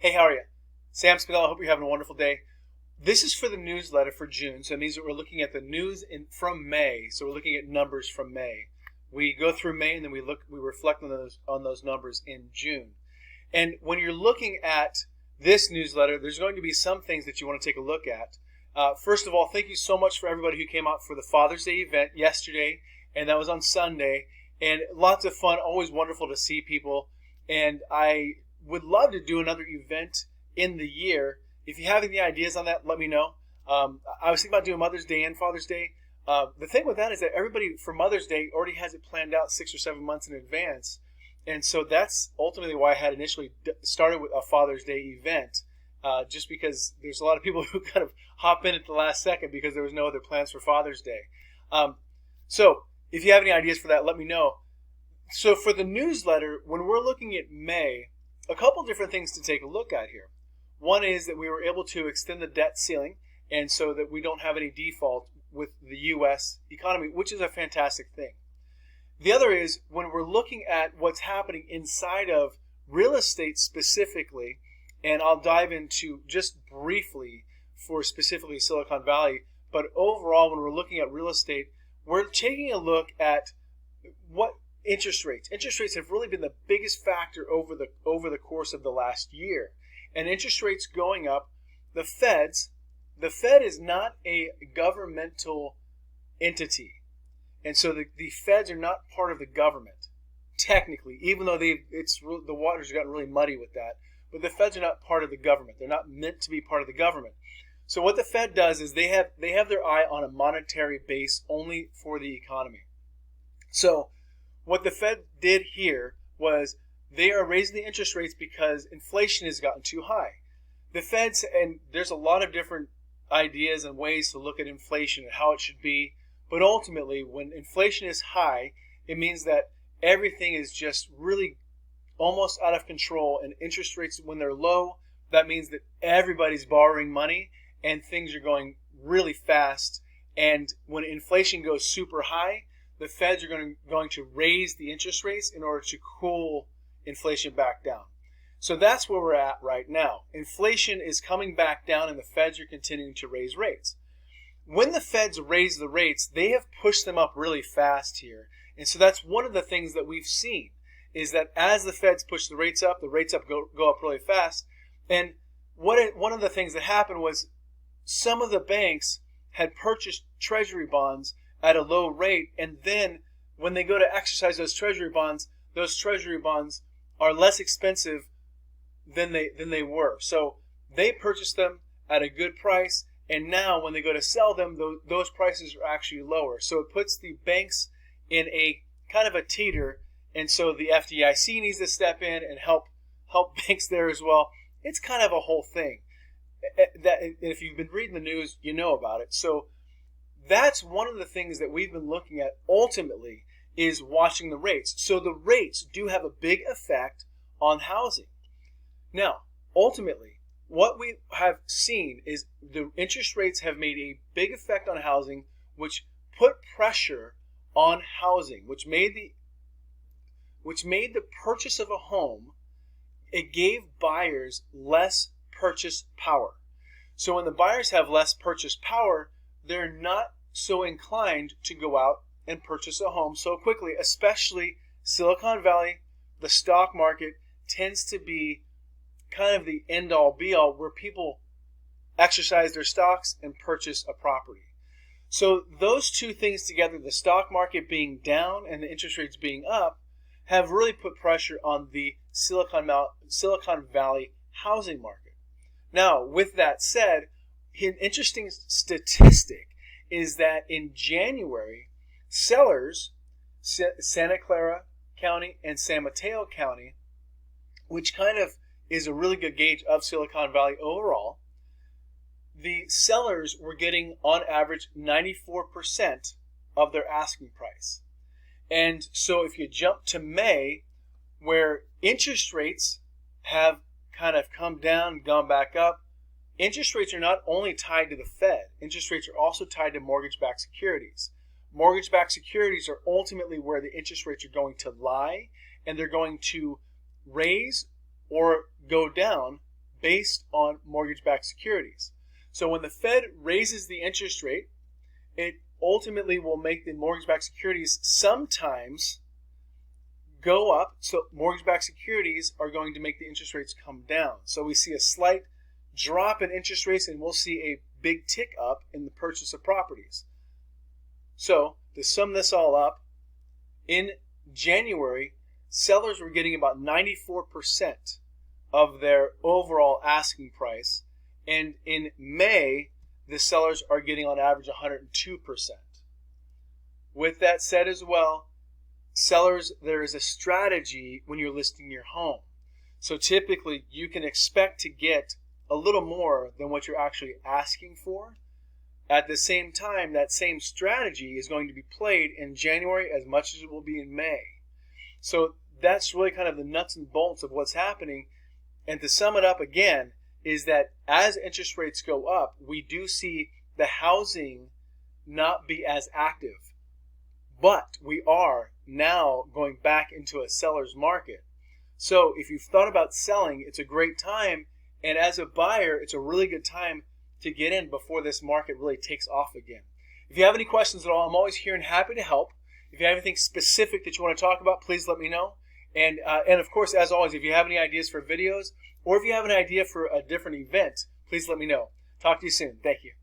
Hey, how are you? Sam Spinell, I hope you're having a wonderful day. This is for the newsletter for June, so it means that we're looking at the news from May. So we're looking at numbers from May. We go through May and then we reflect on those numbers in June. And when you're looking at this newsletter, there's going to be some things that you want to take a look at. First of all, thank you so much for everybody who came out for the Father's Day event yesterday, and that was on Sunday. And lots of fun, always wonderful to see people. And I would love to do another event in the year. If you have any ideas on that, let me know. I was thinking about doing Mother's Day and Father's Day. The thing with that is that everybody for Mother's Day already has it planned out 6 or 7 months in advance. And so that's ultimately why I had initially started with a Father's Day event, just because there's a lot of people who kind of hop in at the last second because there was no other plans for Father's Day. So if you have any ideas for that, let me know. So for the newsletter, when we're looking at May, a couple different things to take a look at here. One is that we were able to extend the debt ceiling, and so that we don't have any default with the U.S. economy, which is a fantastic thing. The other is when we're looking at what's happening inside of real estate specifically, and I'll dive into just briefly for specifically Silicon Valley, but overall when we're looking at real estate, we're taking a look at what interest rates. Interest rates have really been the biggest factor over the course of the last year. And interest rates going up, the Fed is not a governmental entity. And so the Feds are not part of the government, technically, even though the waters have gotten really muddy with that. But the Feds are not part of the government. They're not meant to be part of the government. So what the Fed does is they have their eye on a monetary base only for the economy. So what the Fed did here was they are raising the interest rates because inflation has gotten too high. The Feds, and there's a lot of different ideas and ways to look at inflation and how it should be, but ultimately when inflation is high, it means that everything is just really almost out of control, and interest rates when they're low, that means that everybody's borrowing money and things are going really fast. And when inflation goes super high, the Feds are going to raise the interest rates in order to cool inflation back down. So that's where we're at right now. Inflation is coming back down and the Feds are continuing to raise rates. When the Feds raise the rates, they have pushed them up really fast here. And so that's one of the things that we've seen is that as the Feds push the rates up go up really fast. And one of the things that happened was some of the banks had purchased treasury bonds at a low rate, and then when they go to exercise those treasury bonds are less expensive than they were. So they purchased them at a good price, and now when they go to sell them, those prices are actually lower. So it puts the banks in a kind of a teeter, and so the FDIC needs to step in and help banks there as well. It's kind of a whole thing. That if you've been reading the news, you know about it. So that's one of the things that we've been looking at ultimately is watching the rates. So the rates do have a big effect on housing. Now, ultimately, what we have seen is the interest rates have made a big effect on housing, which put pressure on housing, which made the purchase of a home, it gave buyers less purchase power. So when the buyers have less purchase power, they're not so inclined to go out and purchase a home so quickly, especially Silicon Valley. The stock market tends to be kind of the end-all be-all where people exercise their stocks and purchase a property. So those two things together, the stock market being down and the interest rates being up, have really put pressure on the Silicon Valley housing market. Now, with that said, an interesting statistic is that in January, sellers, Santa Clara County and San Mateo County, which kind of is a really good gauge of Silicon Valley overall, the sellers were getting on average 94% of their asking price. And so if you jump to May, where interest rates have kind of come down, gone back up, interest rates are not only tied to the Fed, interest rates are also tied to mortgage-backed securities. Mortgage-backed securities are ultimately where the interest rates are going to lie, and they're going to raise or go down based on mortgage-backed securities. So when the Fed raises the interest rate, it ultimately will make the mortgage-backed securities sometimes go up. So mortgage-backed securities are going to make the interest rates come down. So we see a slight drop in interest rates, and we'll see a big tick up in the purchase of properties. So to sum this all up, in January, sellers were getting about 94% of their overall asking price, and in May, the sellers are getting on average 102%. With that said as well, sellers, there is a strategy when you're listing your home. So typically you can expect to get a little more than what you're actually asking for. At the same time, that same strategy is going to be played in January as much as it will be in May. So that's really kind of the nuts and bolts of what's happening. And to sum it up again, is that as interest rates go up, we do see the housing not be as active. But we are now going back into a seller's market. So if you've thought about selling, it's a great time. And as a buyer, it's a really good time to get in before this market really takes off again. If you have any questions at all, I'm always here and happy to help. If you have anything specific that you want to talk about, please let me know. And of course, as always, if you have any ideas for videos, or if you have an idea for a different event, please let me know. Talk to you soon. Thank you.